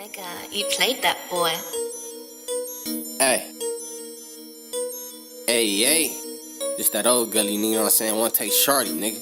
Nigga, you played that boy. Hey. Hey, hey. Just that old gully, nigga, you know what I'm saying? One take shorty, nigga.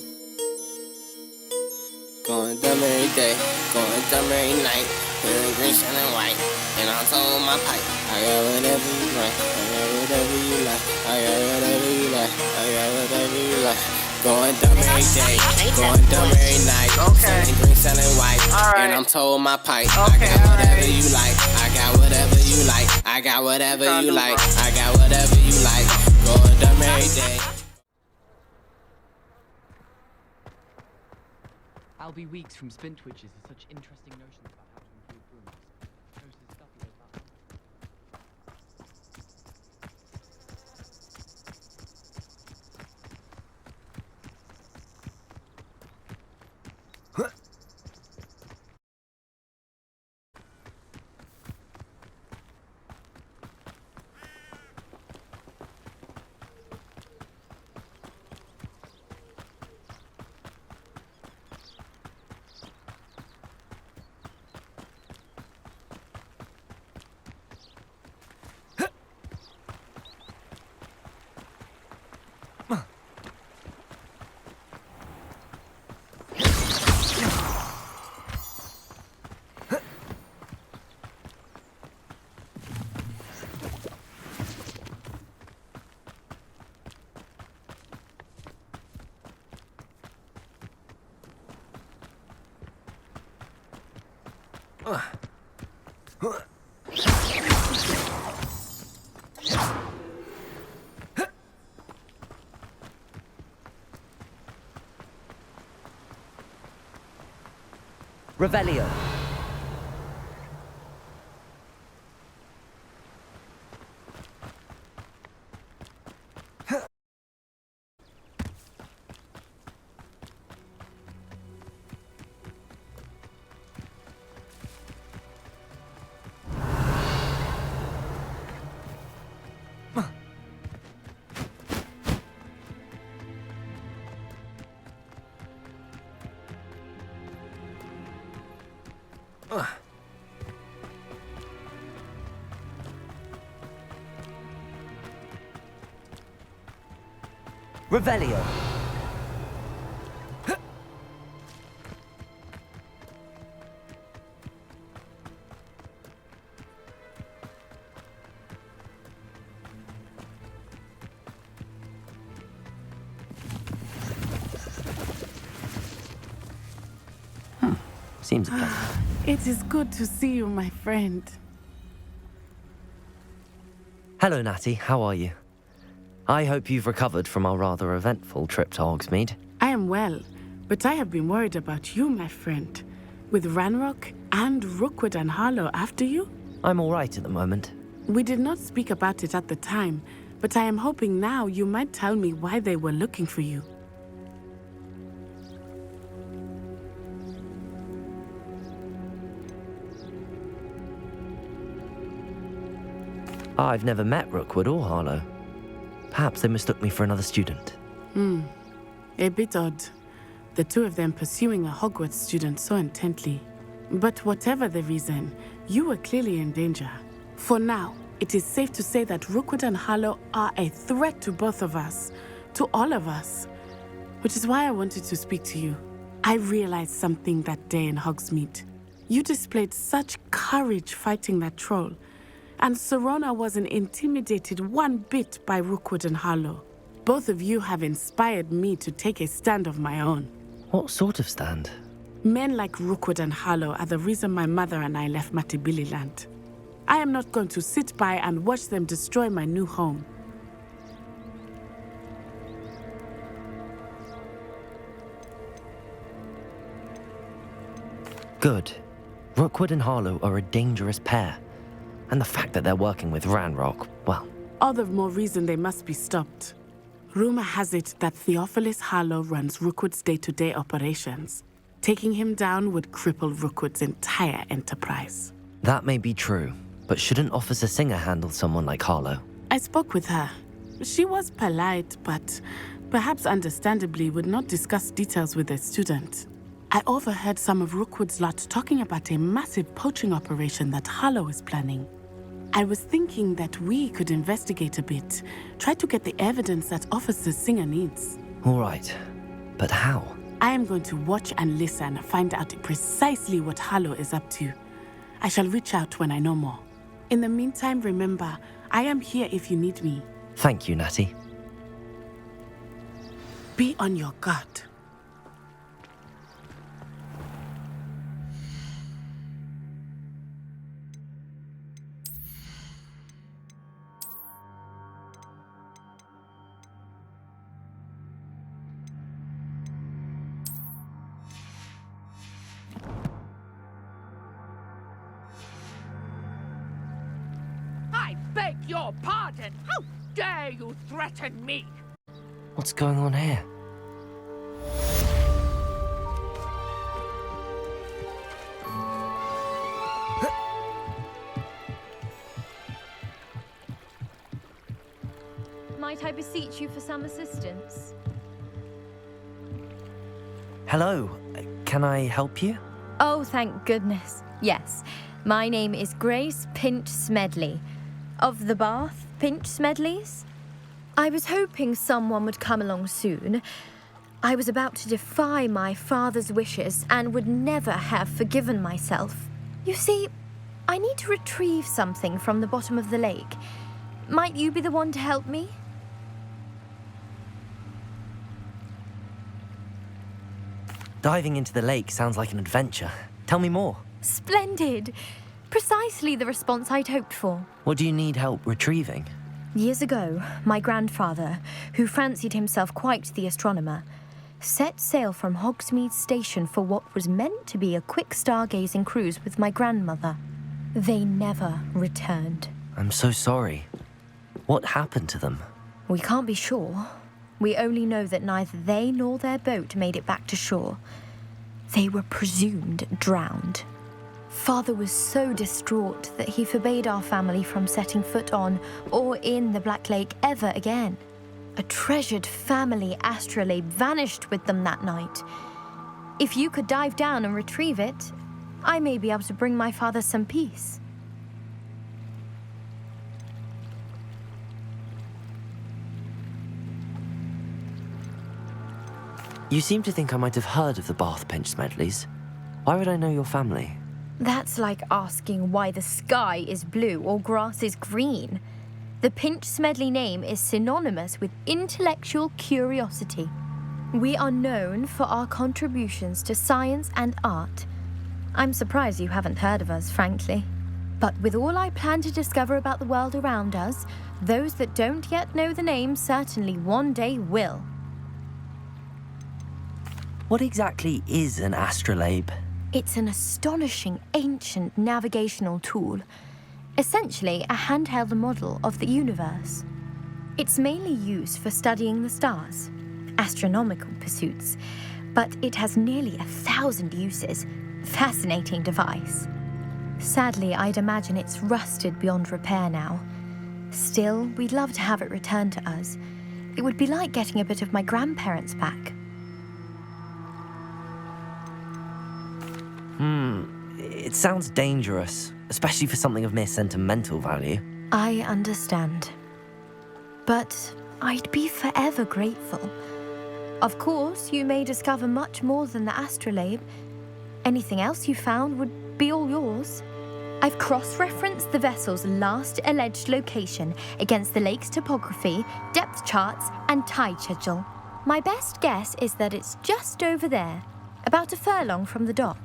Going dumb every day, going dumb every night. Feeling green, shining white, and I'm throwing my pipe. I got whatever you like, I got whatever you like, I got whatever you like, I got whatever you like. Going dumb every day, going dumb every night. Selling green, selling white, and I'm towing my pipe. I got whatever you like, I got whatever you like, I got whatever you like, I got whatever you like. Going dumb every day. I'll be weeks from spin twitches with such interesting notions about how to improve brooms. Shows the stuff he does about. Revelio. Revelio. Seems okay. It is good to see you, my friend. Hello, Natty. How are you? I hope you've recovered from our rather eventful trip to Hogsmeade. I am well, but I have been worried about you, my friend. With Ranrock and Rookwood and Harlow after you? I'm all right at the moment. We did not speak about it at the time, but I am hoping now you might tell me why they were looking for you. I've never met Rookwood or Harlow. Perhaps they mistook me for another student. A bit odd. The two of them pursuing a Hogwarts student so intently. But whatever the reason, you were clearly in danger. For now, it is safe to say that Rookwood and Harlow are a threat to both of us, to all of us. Which is why I wanted to speak to you. I realized something that day in Hogsmeade. You displayed such courage fighting that troll. And Serona wasn't intimidated one bit by Rookwood and Harlow. Both of you have inspired me to take a stand of my own. What sort of stand? Men like Rookwood and Harlow are the reason my mother and I left Matibili land. I am not going to sit by and watch them destroy my new home. Good. Rookwood and Harlow are a dangerous pair. And the fact that they're working with Ranrock, well... All the more reason they must be stopped. Rumor has it that Theophilus Harlow runs Rookwood's day-to-day operations. Taking him down would cripple Rookwood's entire enterprise. That may be true, but shouldn't Officer Singer handle someone like Harlow? I spoke with her. She was polite, but perhaps understandably would not discuss details with a student. I overheard some of Rookwood's lot talking about a massive poaching operation that Harlow is planning. I was thinking that we could investigate a bit, try to get the evidence that Officer Singer needs. All right, but how? I am going to watch and listen, find out precisely what Harlow is up to. I shall reach out when I know more. In the meantime, remember, I am here if you need me. Thank you, Natty. Be on your guard. I beg your pardon! How dare you threaten me? What's going on here? Might I beseech you for some assistance? Hello, can I help you? Oh, thank goodness. Yes. My name is Grace Pinch Smedley. Of the Bath Pinch Smedleys? I was hoping someone would come along soon. I was about to defy my father's wishes and would never have forgiven myself. You see, I need to retrieve something from the bottom of the lake. Might you be the one to help me? Diving into the lake sounds like an adventure. Tell me more. Splendid! Precisely the response I'd hoped for. What do you need help retrieving? Years ago, my grandfather, who fancied himself quite the astronomer, set sail from Hogsmeade Station for what was meant to be a quick stargazing cruise with my grandmother. They never returned. I'm so sorry. What happened to them? We can't be sure. We only know that neither they nor their boat made it back to shore. They were presumed drowned. Father was so distraught that he forbade our family from setting foot on or in the Black Lake ever again. A treasured family astrolabe vanished with them that night. If you could dive down and retrieve it, I may be able to bring my father some peace. You seem to think I might have heard of the Bath Pinch Smedleys. Why would I know your family? That's like asking why the sky is blue or grass is green. The Pinch Smedley name is synonymous with intellectual curiosity. We are known for our contributions to science and art. I'm surprised you haven't heard of us, frankly. But with all I plan to discover about the world around us, those that don't yet know the name certainly one day will. What exactly is an astrolabe? It's an astonishing ancient navigational tool, essentially a handheld model of the universe. It's mainly used for studying the stars, astronomical pursuits, but it has nearly 1,000 uses. Fascinating device. Sadly, I'd imagine it's rusted beyond repair now. Still, we'd love to have it returned to us. It would be like getting a bit of my grandparents back. It sounds dangerous, especially for something of mere sentimental value. I understand. But I'd be forever grateful. Of course, you may discover much more than the astrolabe. Anything else you found would be all yours. I've cross-referenced the vessel's last alleged location against the lake's topography, depth charts, and tide schedule. My best guess is that it's just over there, about a furlong from the dock.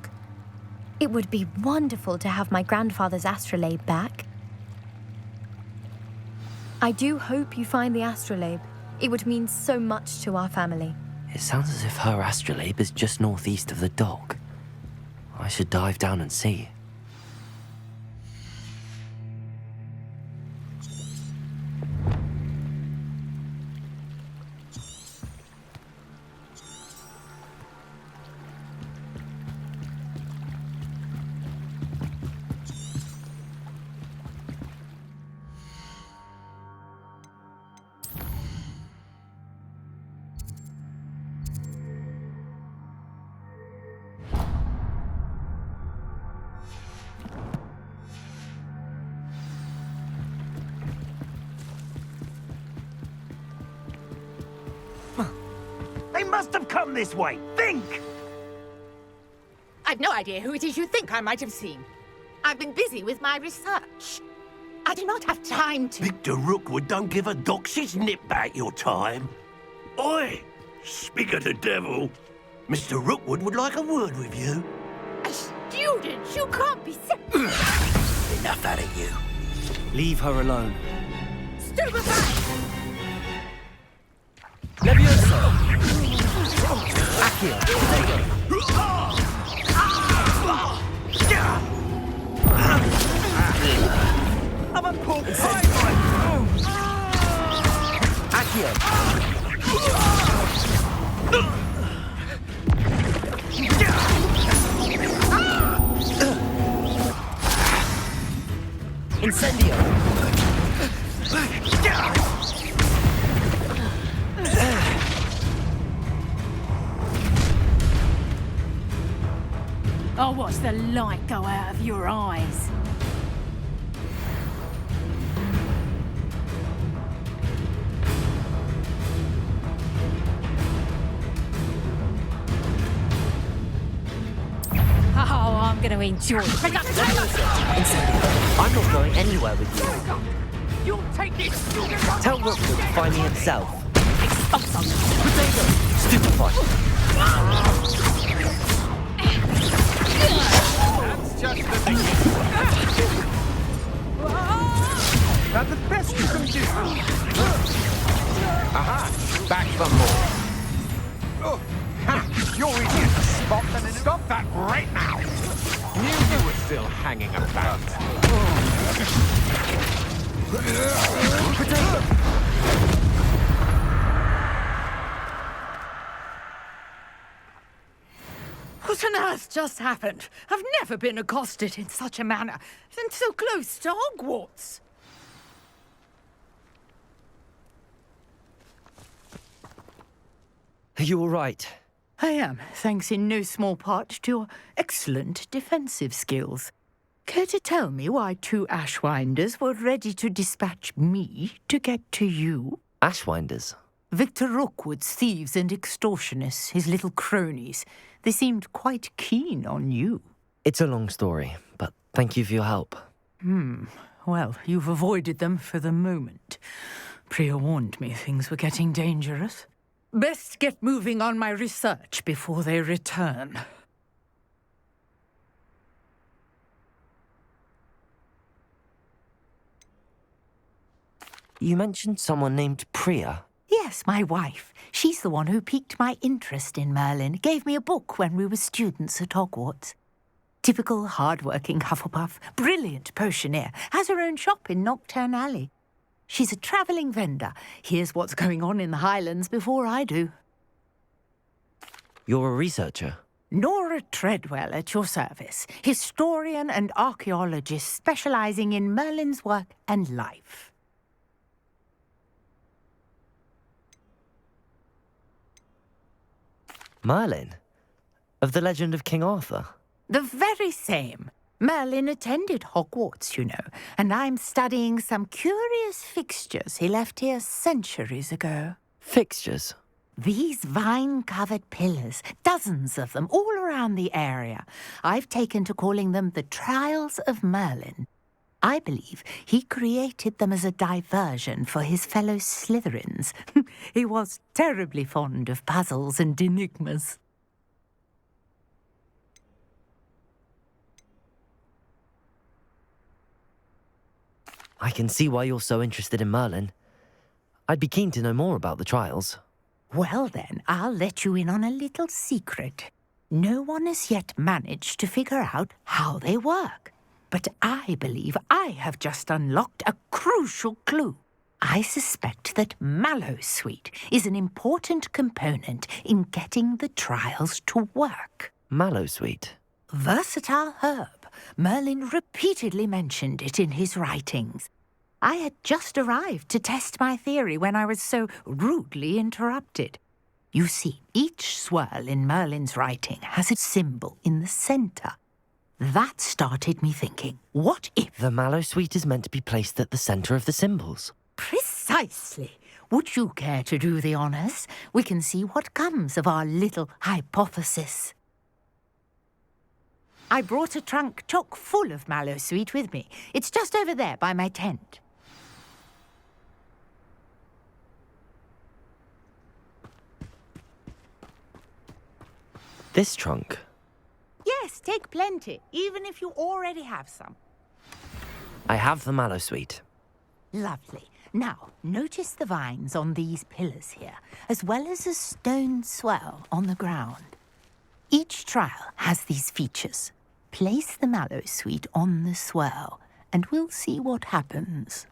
It would be wonderful to have my grandfather's astrolabe back. I do hope you find the astrolabe. It would mean so much to our family. It sounds as if her astrolabe is just northeast of the dock. I should dive down and see. must have come this way. Think! I've no idea who it is you think I might have seen. I've been busy with my research. I do not have time to... Victor Rookwood don't give a doxy's nip about your time. Oi! Speak of the devil. Mr. Rookwood would like a word with you. A student? You can't be so... Enough out of you. Leave her alone. Stupefy! Levioso! Accio! I'm a poor Accio! Incendio! I'll watch the light go out of your eyes. Oh, I'm going to enjoy it. I'm not going anywhere with you. You'll take this student. Tell Rookwood to find me himself. Potato. Stupefy! That's just the beginning. That's the best you can do. Aha! Back for more. Oh, ha! You're easy to spot them and stop that right now. Knew you were still hanging about. What on earth just happened? I've never been accosted in such a manner, and so close to Hogwarts. Are you all right? I am, thanks in no small part to your excellent defensive skills. Care to tell me why two Ashwinders were ready to dispatch me to get to you? Ashwinders? Victor Rookwood's thieves and extortionists, his little cronies. They seemed quite keen on you. It's a long story, but thank you for your help. Well, you've avoided them for the moment. Priya warned me things were getting dangerous. Best get moving on my research before they return. You mentioned someone named Priya. Yes, my wife. She's the one who piqued my interest in Merlin. Gave me a book when we were students at Hogwarts. Typical hard-working Hufflepuff, brilliant potioneer, has her own shop in Knockturn Alley. She's a travelling vendor. Hears what's going on in the Highlands before I do. You're a researcher? Nora Treadwell at your service, historian and archaeologist specialising in Merlin's work and life. Merlin? Of the legend of King Arthur? The very same. Merlin attended Hogwarts, you know, and I'm studying some curious fixtures he left here centuries ago. Fixtures? These vine-covered pillars, dozens of them, all around the area. I've taken to calling them the Trials of Merlin. I believe he created them as a diversion for his fellow Slytherins. He was terribly fond of puzzles and enigmas. I can see why you're so interested in Merlin. I'd be keen to know more about the trials. Well then, I'll let you in on a little secret. No one has yet managed to figure out how they work. But I believe I have just unlocked a crucial clue. I suspect that Mallowsweet is an important component in getting the trials to work. Mallowsweet? Versatile herb. Merlin repeatedly mentioned it in his writings. I had just arrived to test my theory when I was so rudely interrupted. You see, each swirl in Merlin's writing has a symbol in the centre. That started me thinking, what if... The Mallowsweet is meant to be placed at the centre of the symbols. Precisely. Would you care to do the honors? We can see what comes of our little hypothesis. I brought a trunk chock full of mallow sweet with me. It's just over there by my tent. This trunk? Yes, take plenty, even if you already have some. I have the mallow sweet. Lovely. Now, notice the vines on these pillars here, as well as a stone swell on the ground. Each trial has these features. Place the mallow sweet on the swell, and we'll see what happens.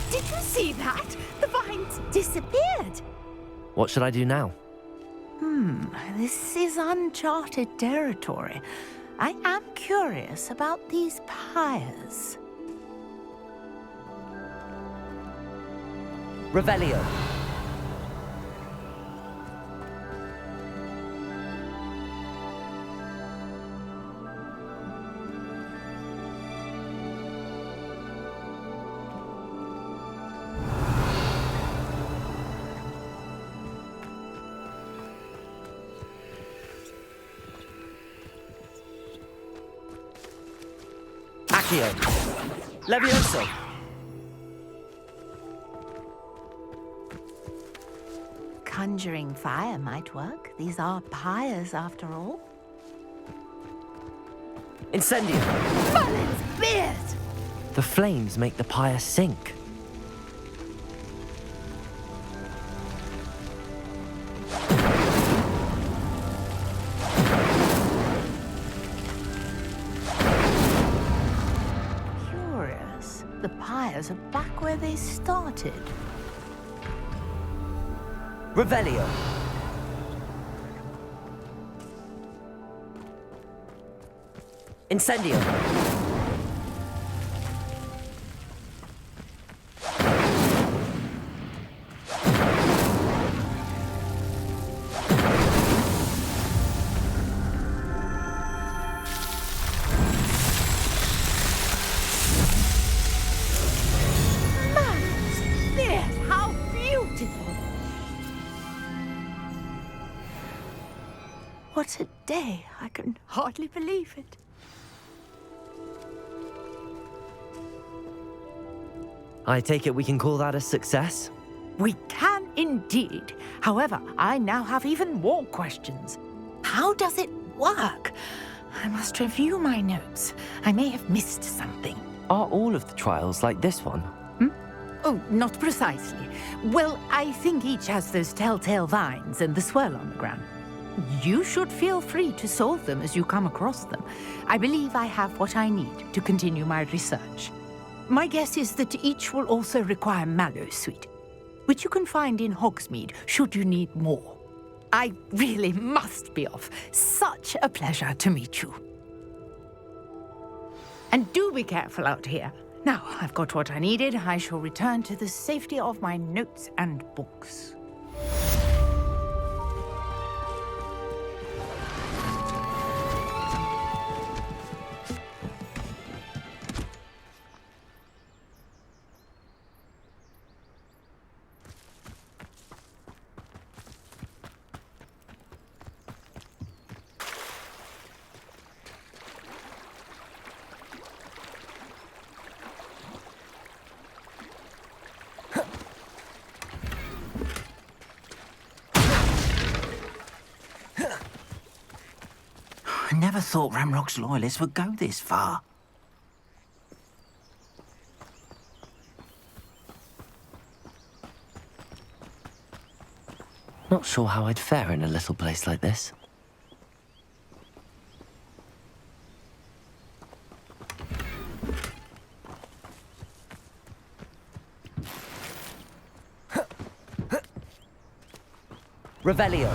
Did you see that? The vines disappeared. What should I do now? This is uncharted territory. I am curious about these pyres. Revelio. Accio. Levioso. Conjuring fire might work. These are pyres, after all. Incendio. Mullins beard! The flames make the pyre sink. Curious. The pyres are back where they started. Revelio. Incendio. How beautiful! What a day. I can hardly believe it. I take it we can call that a success? We can indeed. However, I now have even more questions. How does it work? I must review my notes. I may have missed something. Are all of the trials like this one? Oh, not precisely. Well, I think each has those telltale vines and the swirl on the ground. You should feel free to solve them as you come across them. I believe I have what I need to continue my research. My guess is that each will also require mallow sweet, which you can find in Hogsmeade should you need more. I really must be off. Such a pleasure to meet you. And do be careful out here. Now, I've got what I needed. I shall return to the safety of my notes and books. I never thought Ramrock's loyalists would go this far. Not sure how I'd fare in a little place like this. Revelio.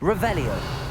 Revelio.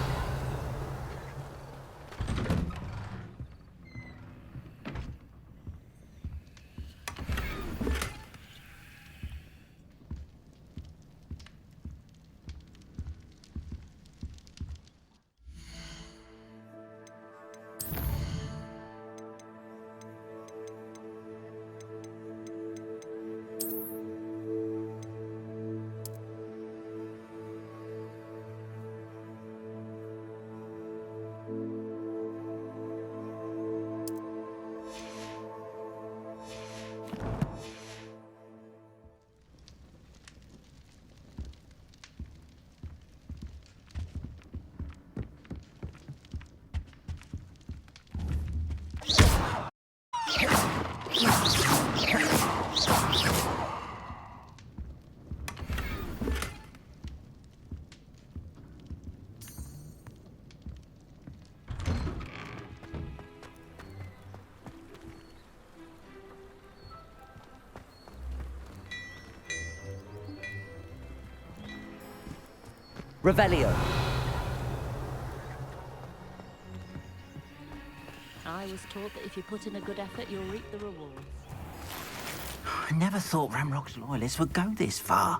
Revelio. I was taught that if you put in a good effort, you'll reap the rewards. I never thought Ramrock's loyalists would go this far.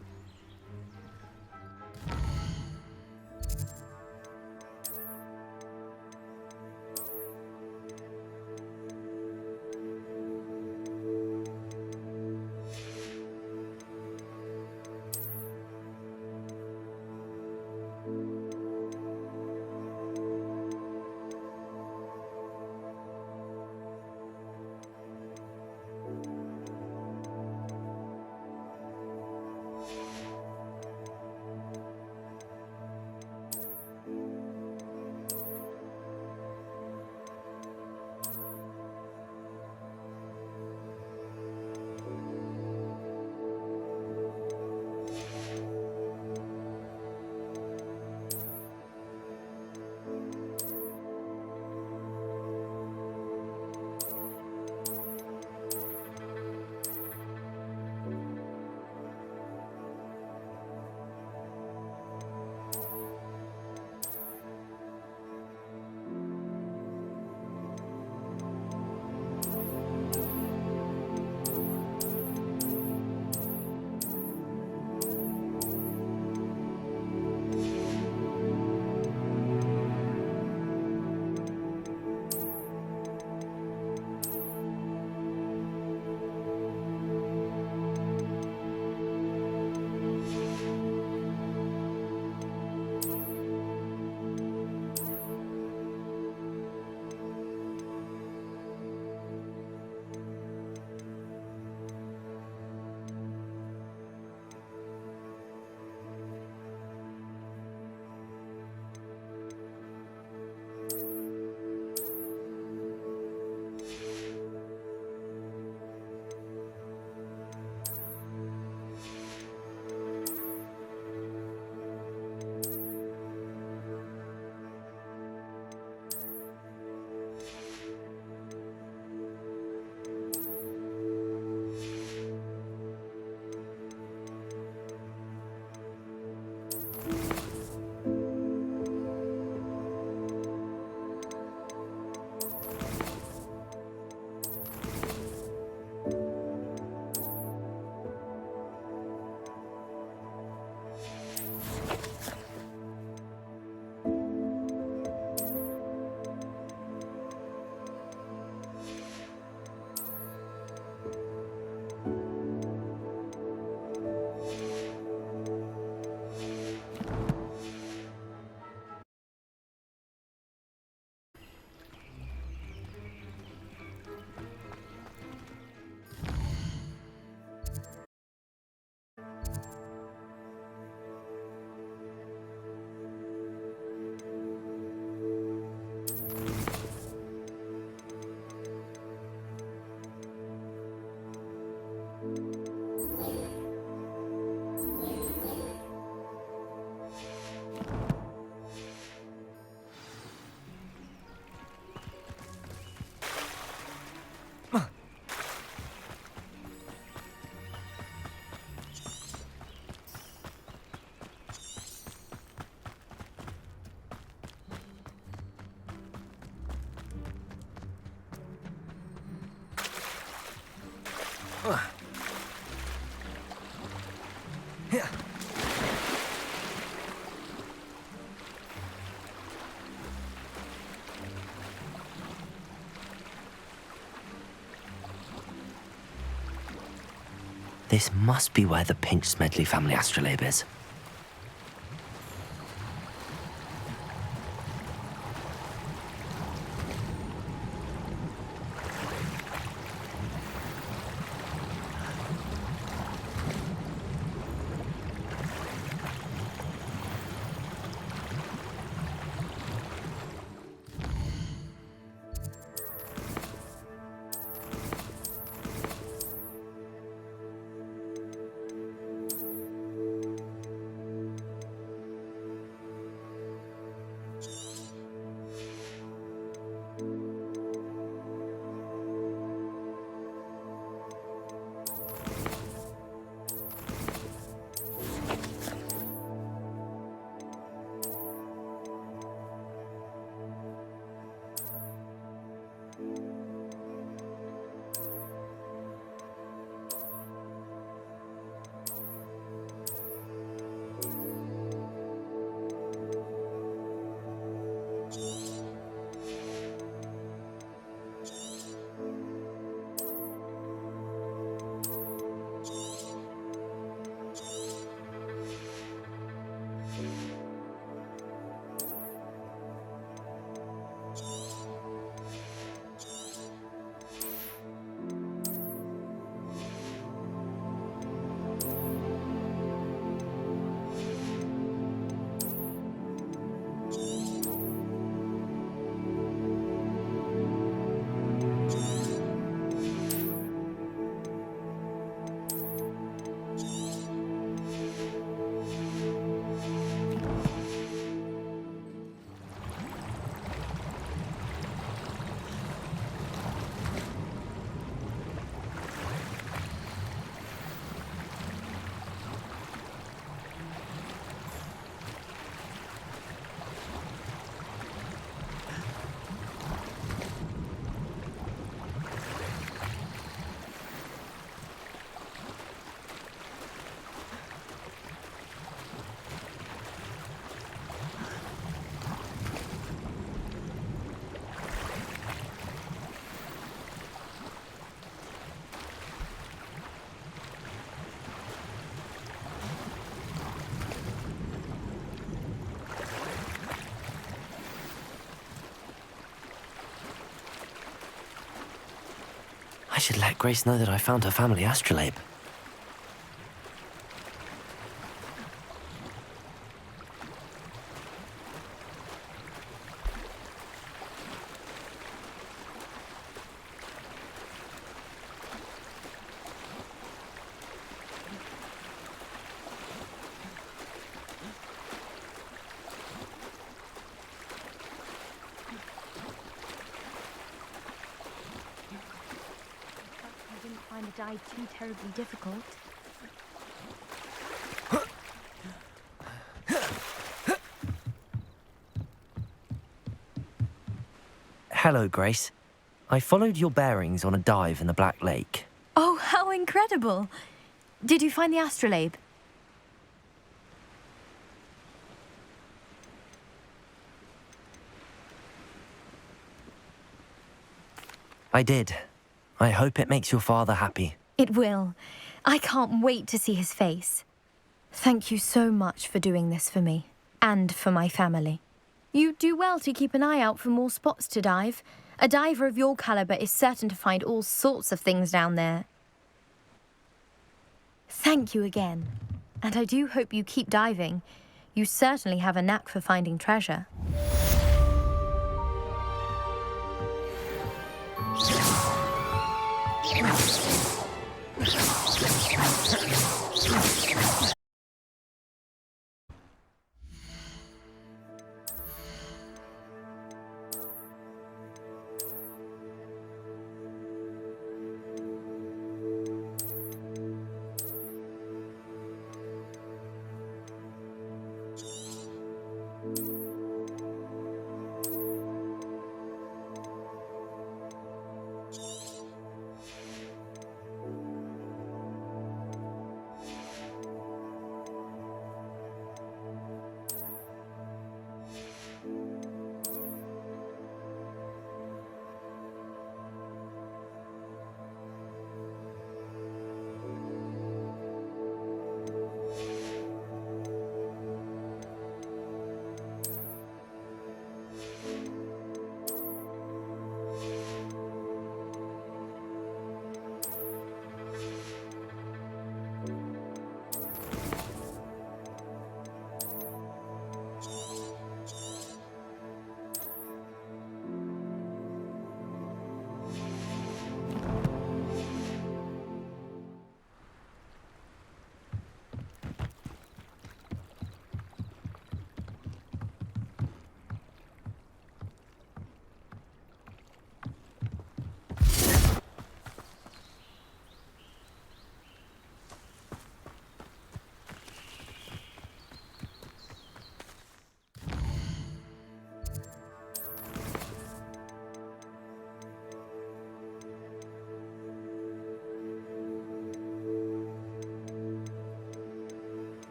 This must be where the Pinch Smedley family astrolabe is. I should let Grace know that I found her family astrolabe. Find the dive too terribly difficult. Hello, Grace. I followed your bearings on a dive in the Black Lake. Oh, how incredible! Did you find the astrolabe? I did. I hope it makes your father happy. It will. I can't wait to see his face. Thank you so much for doing this for me, and for my family. You do well to keep an eye out for more spots to dive. A diver of your caliber is certain to find all sorts of things down there. Thank you again, and I do hope you keep diving. You certainly have a knack for finding treasure.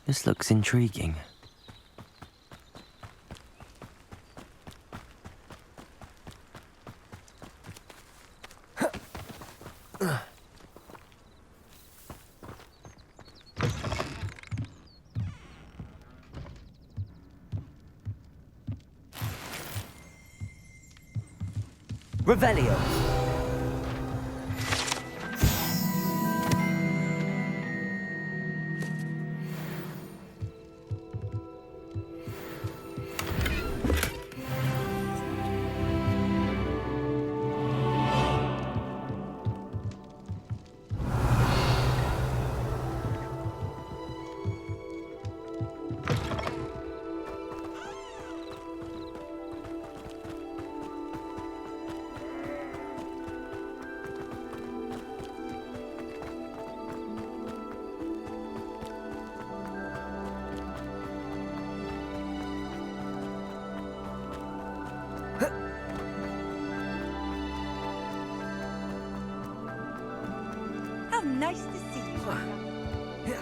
This looks intriguing. Revelio. How nice to see you.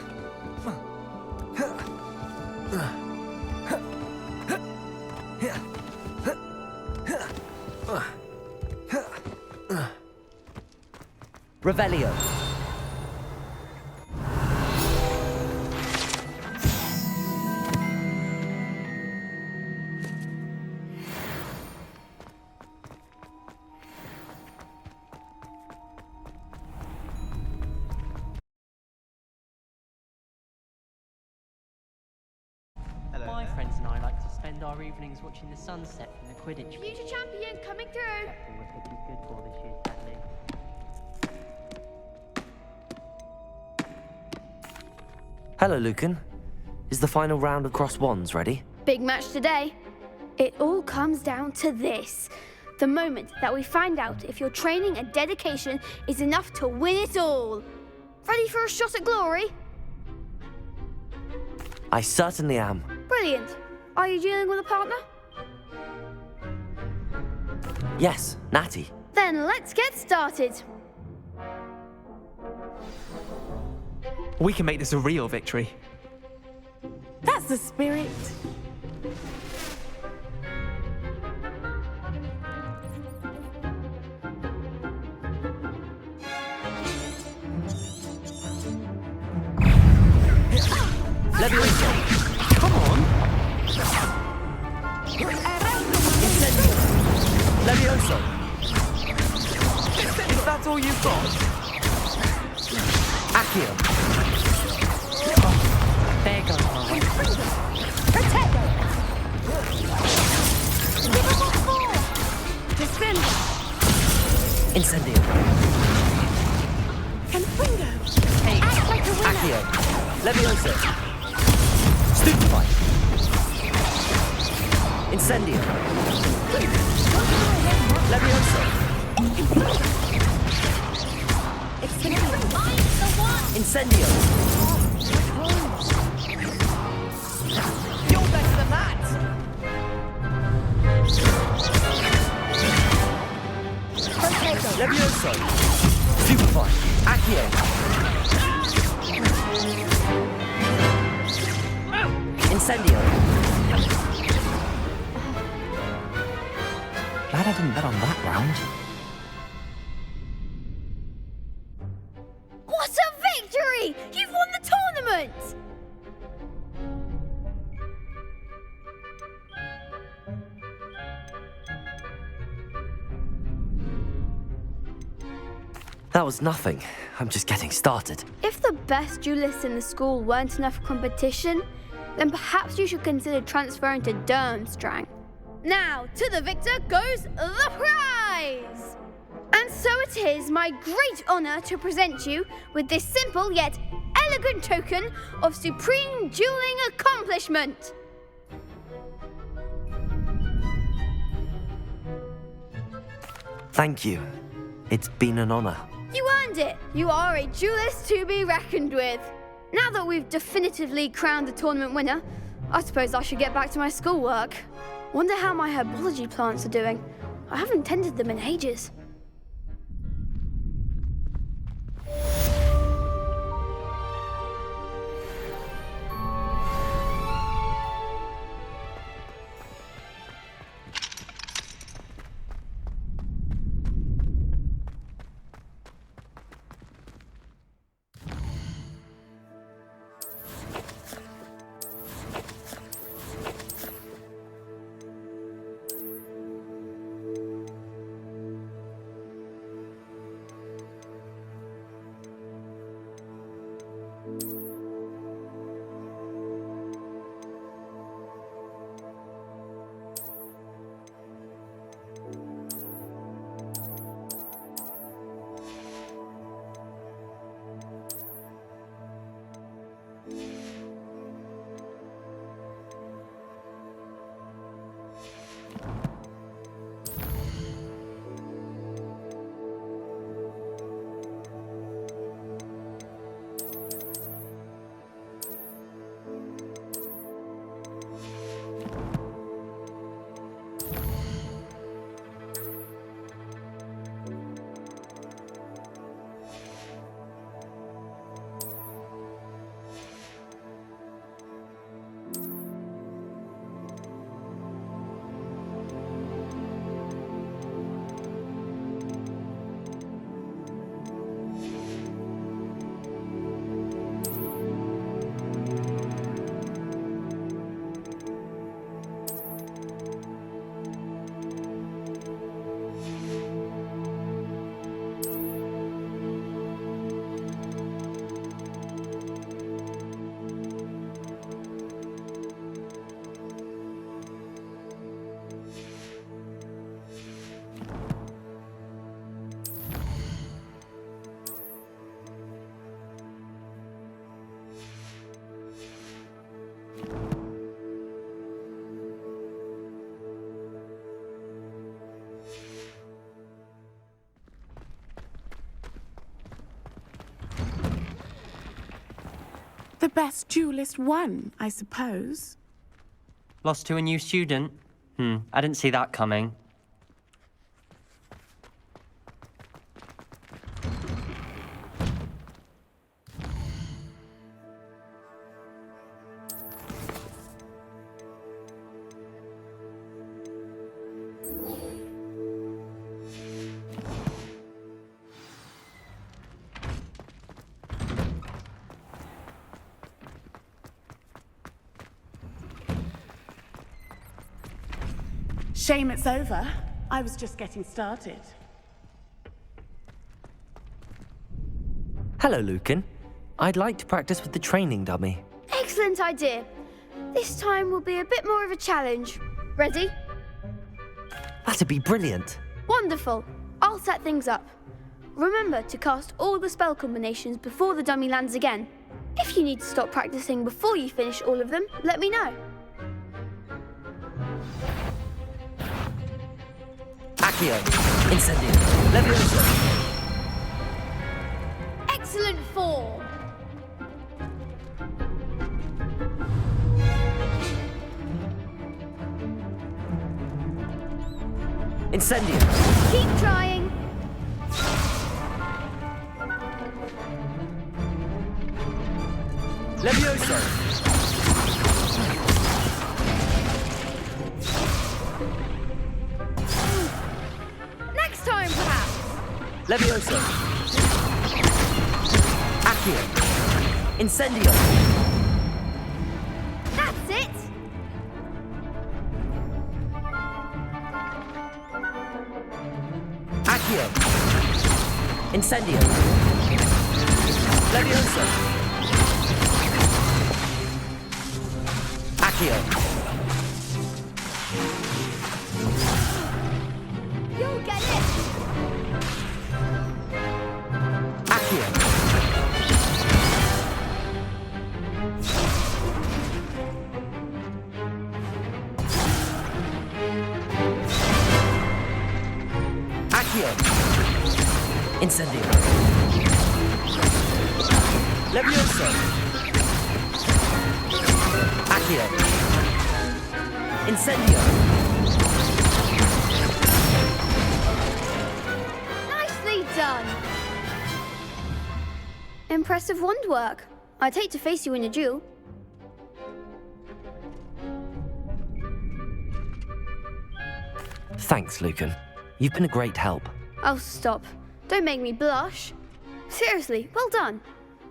Revelio. My friends and I like to spend our evenings watching the sunset from the Quidditch. Future champion coming through. Careful with what he's good for this year, sadly. Hello, Lucan. Is the final round of Cross Wands ready? Big match today. It all comes down to this. The moment that we find out if your training and dedication is enough to win it all. Ready for a shot at glory? I certainly am. Brilliant. Are you dealing with a partner? Yes, Natty. Then let's get started. We can make this a real victory. That's the spirit. Levioso. Come on! Incendio. Levioso. Is that all you've got? Accio. There goes my way. Protego. Give him a four. Defender. Incendio. Confringo. Hey, Act like a winner. Accio. Levioso. Stupefy. Incendio. Levioso. Incendio. You're better than that! Levioso. Stupefy. Accio. Incendio. Glad I didn't bet on that round. What a victory! You've won the tournament! That was nothing. I'm just getting started. If the best duelists in the school weren't enough competition, then perhaps you should consider transferring to Durmstrang. Now, to the victor goes the prize! And so it is my great honor to present you with this simple yet elegant token of supreme dueling accomplishment. Thank you. It's been an honor. You earned it. You are a duelist to be reckoned with. Now that we've definitively crowned the tournament winner, I suppose I should get back to my schoolwork. Wonder how my herbology plants are doing. I haven't tended them in ages. The best duelist won, I suppose. Lost to a new student? I didn't see that coming. Shame it's over. I was just getting started. Hello, Lucan. I'd like to practice with the training dummy. Excellent idea. This time will be a bit more of a challenge. Ready? That'd be brilliant. Wonderful. I'll set things up. Remember to cast all the spell combinations before the dummy lands again. If you need to stop practicing before you finish all of them, let me know. Accio, Incendio, Leviosa. Excellent form. Incendio. Keep trying. Leviosa. Next time, perhaps. Leviosa. Accio. Incendio. That's it. Accio. Incendio. Leviosa. Accio. You'll get it. Accio. Accio. Incendio. Leviosa. Accio. Incendio. Nicely done. Impressive wand work. I'd hate to face you in a duel. Thanks, Lucan. You've been a great help. Oh, stop. Don't make me blush. Seriously, well done.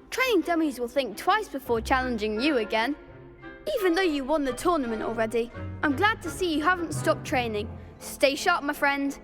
Training dummies will think twice before challenging you again. Even though you won the tournament already, I'm glad to see you haven't stopped training. Stay sharp, my friend.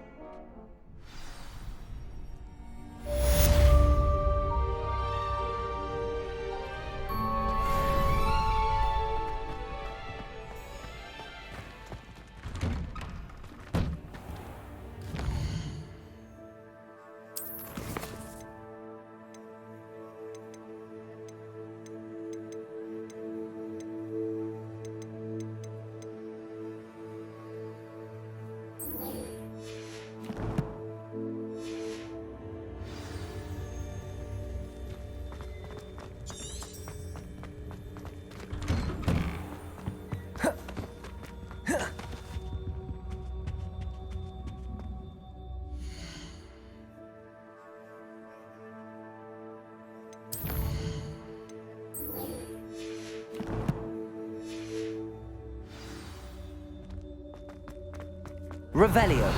Revelio.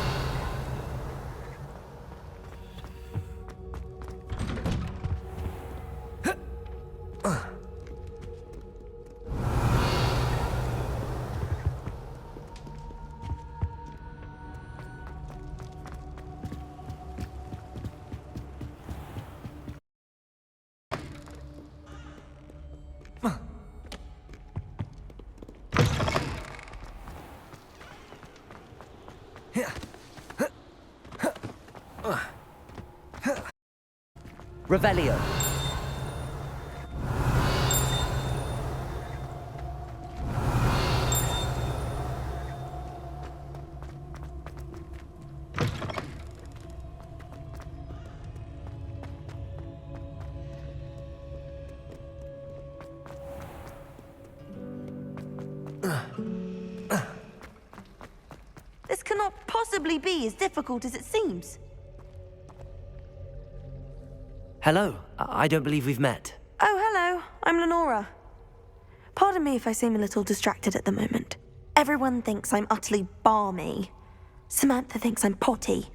Revelio. cannot possibly be as difficult as it seems. Hello, I don't believe we've met. Oh, hello. I'm Lenora. Pardon me if I seem a little distracted at the moment. Everyone thinks I'm utterly balmy. Samantha thinks I'm potty.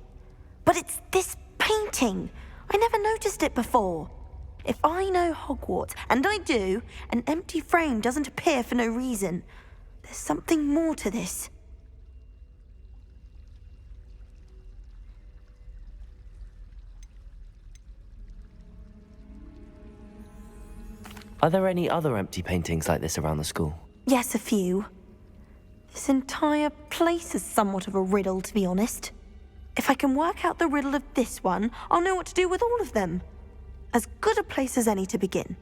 But it's this painting. I never noticed it before. If I know Hogwarts, and I do, an empty frame doesn't appear for no reason. There's something more to this. Are there any other empty paintings like this around the school? Yes, a few. This entire place is somewhat of a riddle, to be honest. If I can work out the riddle of this one, I'll know what to do with all of them. As good a place as any to begin.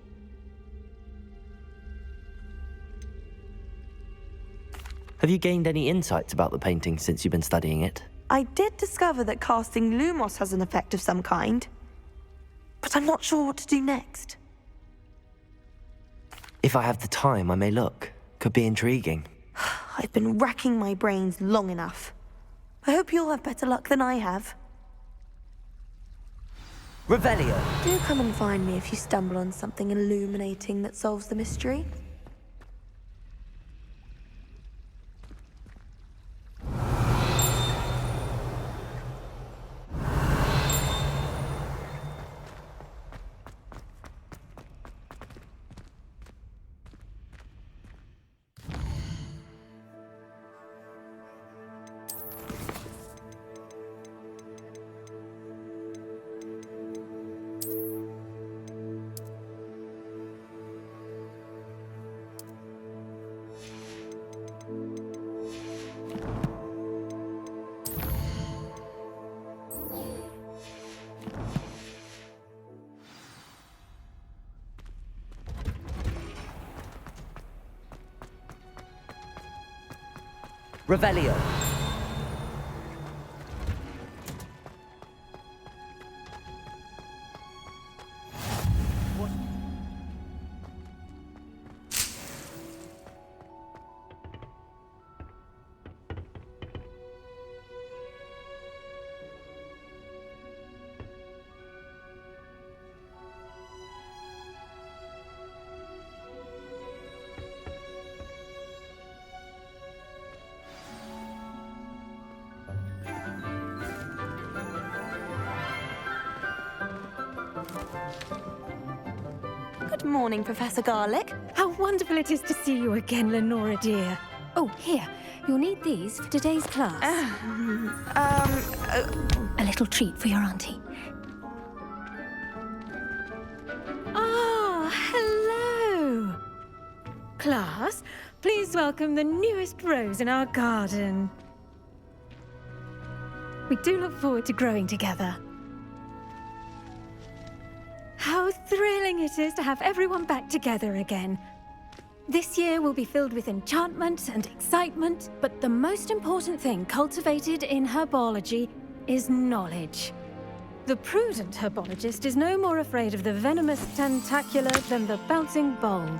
Have you gained any insights about the painting since you've been studying it? I did discover that casting Lumos has an effect of some kind. But I'm not sure what to do next. If I have the time, I may look. Could be intriguing. I've been racking my brains long enough. I hope you'll have better luck than I have. Revelio. Do come and find me if you stumble on something illuminating that solves the mystery. Revelio. Good morning, Professor Garlick. How wonderful it is to see you again, Lenora dear. Oh, here. You'll need these for today's class. A little treat for your auntie. Ah, hello. Class, please welcome the newest rose in our garden. We do look forward to growing together. How thrilling it is to have everyone back together again. This year will be filled with enchantment and excitement, but the most important thing cultivated in herbology is knowledge. The prudent herbologist is no more afraid of the venomous tentacula than the bouncing bulb.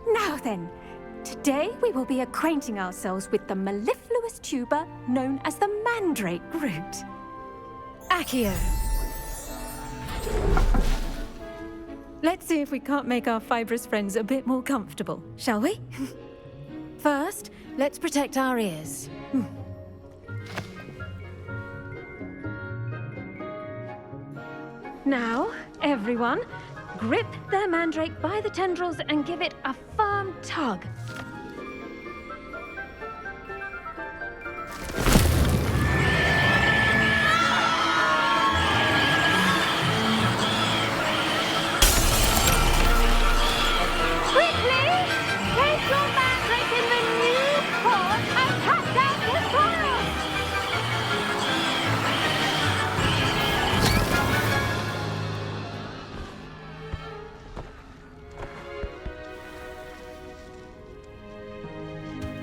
Now then, today we will be acquainting ourselves with the mellifluous tuber known as the mandrake root. Accio. Let's see if we can't make our fibrous friends a bit more comfortable, shall we? First, let's protect our ears. Now, everyone, grip their mandrake by the tendrils and give it a firm tug.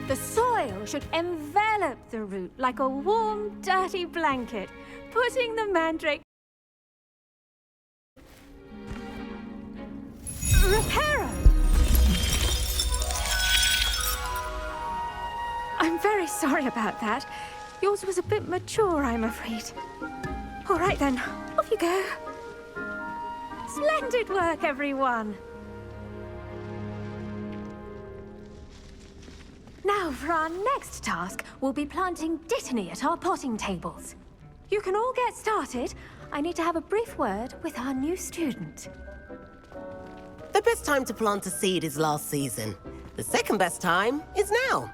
The soil should envelop the root like a warm, dirty blanket, putting the mandrake... Reparo! I'm very sorry about that. Yours was a bit mature, I'm afraid. All right then, off you go. Splendid work, everyone. Now, for our next task, we'll be planting Dittany at our potting tables. You can all get started. I need to have a brief word with our new student. The best time to plant a seed is last season. The second best time is now.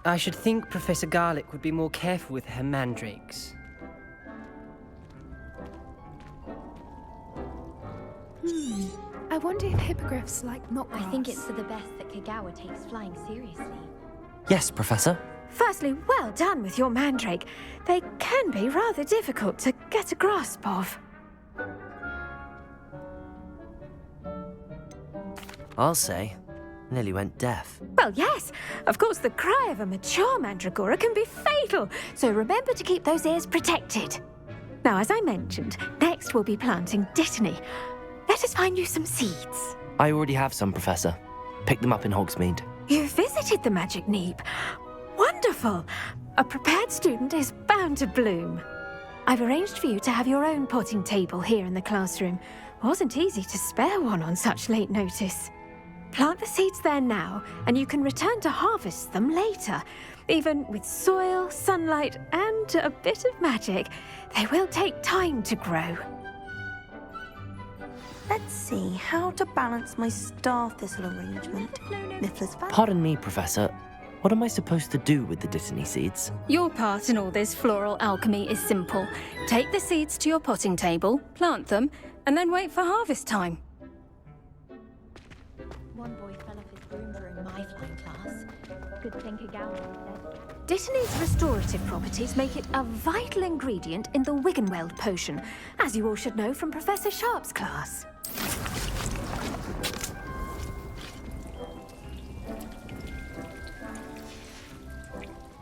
I should think Professor Garlick would be more careful with her mandrakes. I wonder if hippogriffs like not grass. I think it's for the best that Kagawa takes flying seriously. Yes, Professor. Firstly, well done with your mandrake. They can be rather difficult to get a grasp of. I'll say. Nearly went deaf. Well, yes. Of course, the cry of a mature mandragora can be fatal, so remember to keep those ears protected. Now, as I mentioned, next we'll be planting Dittany. Let us find you some seeds. I already have some, Professor. Picked them up in Hogsmeade. You visited the Magic Neep. Wonderful! A prepared student is bound to bloom. I've arranged for you to have your own potting table here in the classroom. Wasn't easy to spare one on such late notice. Plant the seeds there now, and you can return to harvest them later. Even with soil, sunlight, and a bit of magic, they will take time to grow. Let's see how to balance my star thistle arrangement. Niffler's back. Pardon me, Professor. What am I supposed to do with the Dittany seeds? Your part in all this floral alchemy is simple. Take the seeds to your potting table, plant them, and then wait for harvest time. One boy fell off his broom during my flying class. Good thing Kagawa was there. Dittany's restorative properties make it a vital ingredient in the Wiggenweld potion, as you all should know from Professor Sharp's class.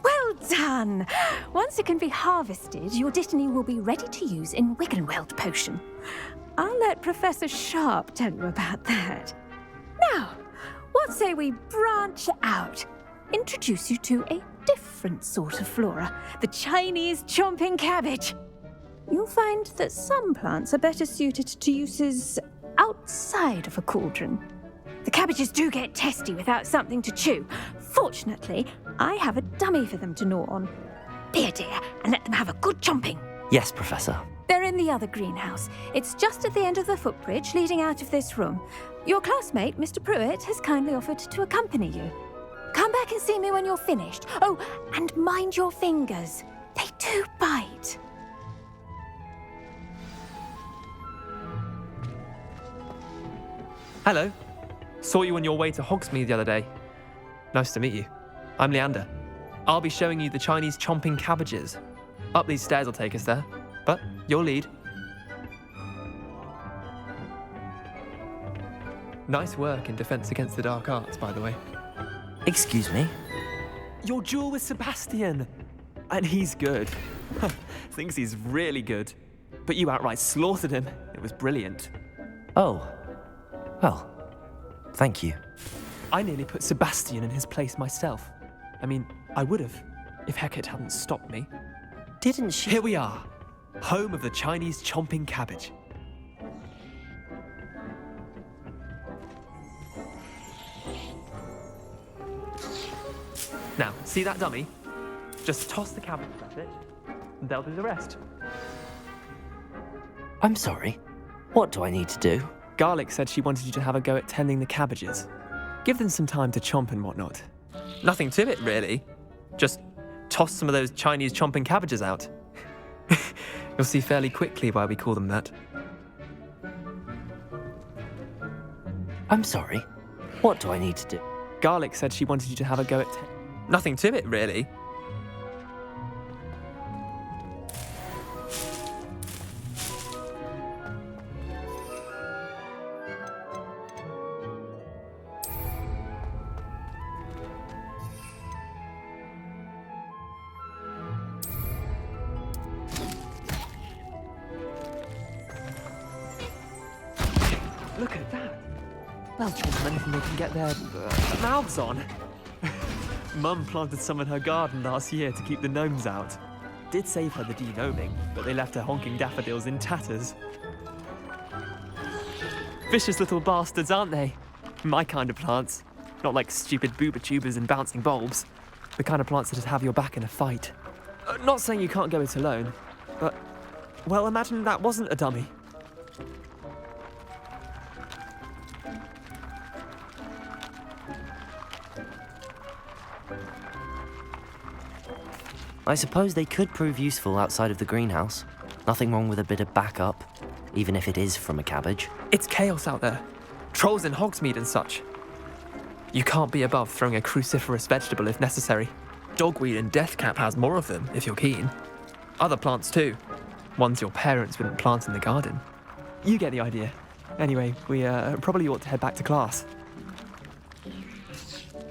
Well done! Once it can be harvested, your Dittany will be ready to use in Wiggenweld potion. I'll let Professor Sharp tell you about that. Now, what say we branch out? Introduce you to a different sort of flora, the Chinese chomping cabbage. You'll find that some plants are better suited to uses outside of a cauldron. The cabbages do get testy without something to chew. Fortunately, I have a dummy for them to gnaw on. Be a dear and let them have a good chomping. Yes, Professor. They're in the other greenhouse. It's just at the end of the footbridge leading out of this room. Your classmate, Mr. Pruitt, has kindly offered to accompany you. Come back and see me when you're finished. Oh, and mind your fingers. They do bite. Hello. Saw you on your way to Hogsmeade the other day. Nice to meet you. I'm Leander. I'll be showing you the Chinese chomping cabbages. Up these stairs will take us there, but you'll lead. Nice work in Defense Against the Dark Arts, by the way. Excuse me? Your duel with Sebastian! And he's good. Thinks he's really good. But you outright slaughtered him. It was brilliant. Oh. Well, thank you. I nearly put Sebastian in his place myself. I mean, I would have, if Hecate hadn't stopped me. Didn't she? Here we are, home of the Chinese chomping cabbage. Now, see that dummy? Just toss the cabbage at it, and they'll do the rest. I'm sorry. What do I need to do? Garlic said she wanted you to have a go at tending the cabbages. Give them some time to chomp and whatnot. Nothing to it, really. Just toss some of those Chinese chomping cabbages out. You'll see fairly quickly why we call them that. I'm sorry. What do I need to do? Garlic said she wanted you to have a go at Nothing to it, really. Look at that. They'll chomp on anything they can get their mouths on. Mum planted some in her garden last year to keep the gnomes out. Did save her the de-gnoming, but they left her honking daffodils in tatters. Vicious little bastards, aren't they? My kind of plants. Not like stupid booba tubers and bouncing bulbs. The kind of plants that just have your back in a fight. Not saying you can't go it alone, but, well, imagine that wasn't a dummy. I suppose they could prove useful outside of the greenhouse. Nothing wrong with a bit of backup, even if it is from a cabbage. It's chaos out there. Trolls in Hogsmeade and such. You can't be above throwing a cruciferous vegetable if necessary. Dogweed and deathcap has more of them, if you're keen. Other plants too. Ones your parents wouldn't plant in the garden. You get the idea. Anyway, we probably ought to head back to class.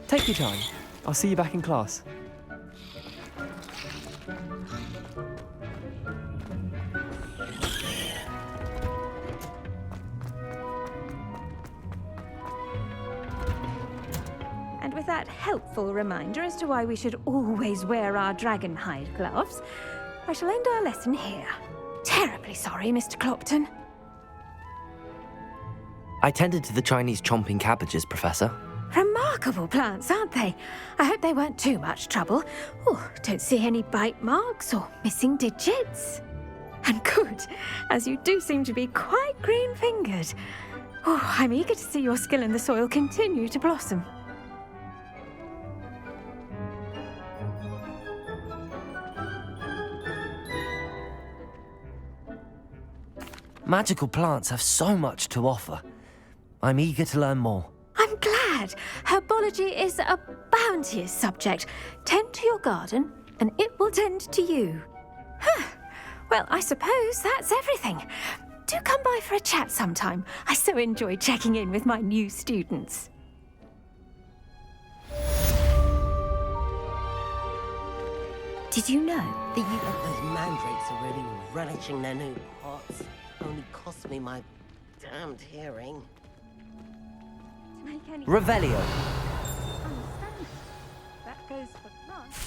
Take your time. I'll see you back in class. And with that helpful reminder as to why we should always wear our dragon hide gloves, I shall end our lesson here. Terribly sorry, Mr. Clopton. I tended to the Chinese chomping cabbages, Professor. Remarkable plants, aren't they? I hope they weren't too much trouble. Oh, don't see any bite marks or missing digits. And good, as you do seem to be quite green-fingered. Oh, I'm eager to see your skill in the soil continue to blossom. Magical plants have so much to offer. I'm eager to learn more. I'm glad. Herbology is a bounteous subject. Tend to your garden, and it will tend to you. Well, I suppose that's everything. Do come by for a chat sometime. I so enjoy checking in with my new students. Did you know that you... Those mandrakes are really relishing their new pots. Only cost me my damned hearing. Revelio. That goes for plants.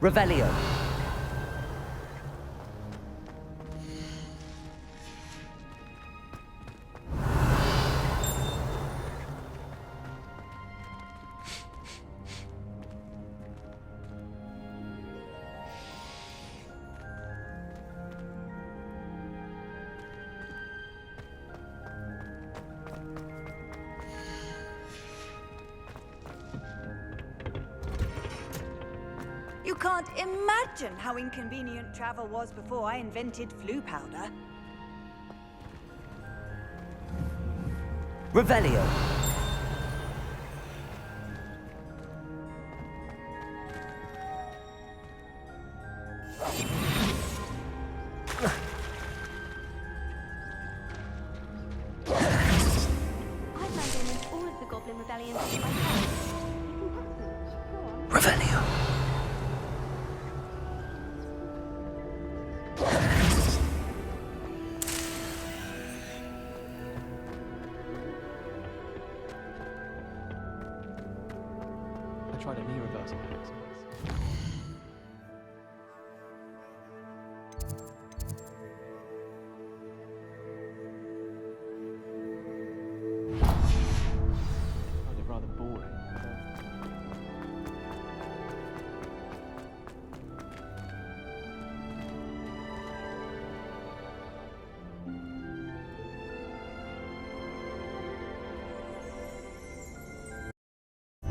Revelio. You can't imagine how inconvenient travel was before I invented flu powder. Revelio. I've landed in all of the Goblin rebellions. Revelio. I tried a knee reversal. Found it rather boring.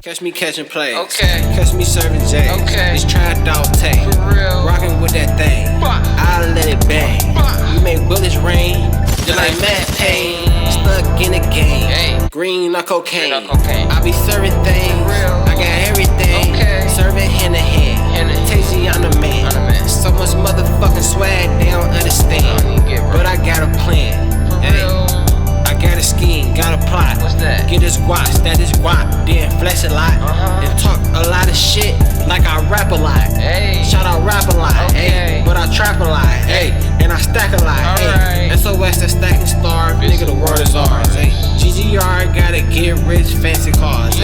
Catch me catching plays. Okay. Catch me serving J's. Okay. It's trapped out tank. For real. Rocking with that thing. I'll let it bang. We make bullets rain. Just like Matt Payne. stuck in the game. Green or cocaine. I be serving things. I got everything. Serving hand to hand. Tasty, I'm the man. So much motherfucking swag, they don't understand. But I got a plan. I got a scheme, got a plot. Get this guap, stat this guap, then flex a lot. And talk a lot of shit like I rap a lot. Shout out rap a lot, but I trap a lot, and I stack a lot. SOS the stacking star, nigga, the world is ours. GGR gotta get rich, fancy cars.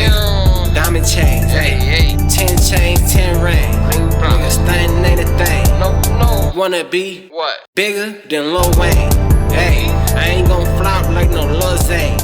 Diamond chains, 10 chains, 10 rings. Nigga stunting ain't a thing. Wanna be bigger than Lil Wayne. I ain't gon' flop like no Lil Zane.